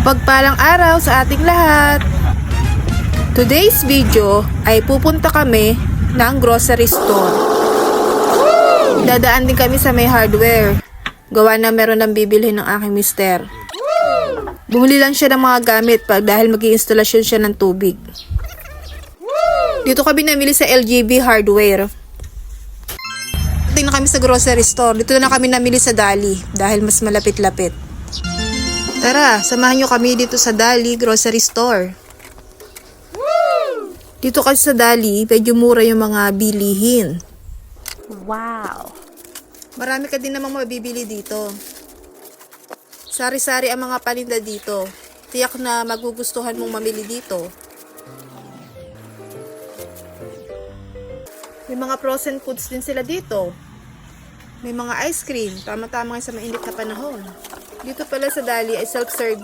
Pagpalang araw sa ating lahat! Today's video ay pupunta kami ng grocery store. Dadaan din kami sa may hardware. Gawa na meron ng bibili ng aking mister. Bumili lang siya ng mga gamit dahil mag-i-installasyon siya ng tubig. Dito kami namili sa LGB Hardware. Tingnan kami sa grocery store. Dito na kami namili sa Dali dahil mas malapit-lapit. Tara, samahan nyo kami dito sa Dali Grocery Store. Dito kasi sa Dali, medyo mura yung mga bilihin. Wow! Marami ka din namang mabibili dito. Sari-sari ang mga paninda dito. Tiyak na magugustuhan mong mamili dito. May mga frozen foods din sila dito. May mga ice cream. Tama-tama sa mainit na panahon. Dito pala sa Dali ay self-service.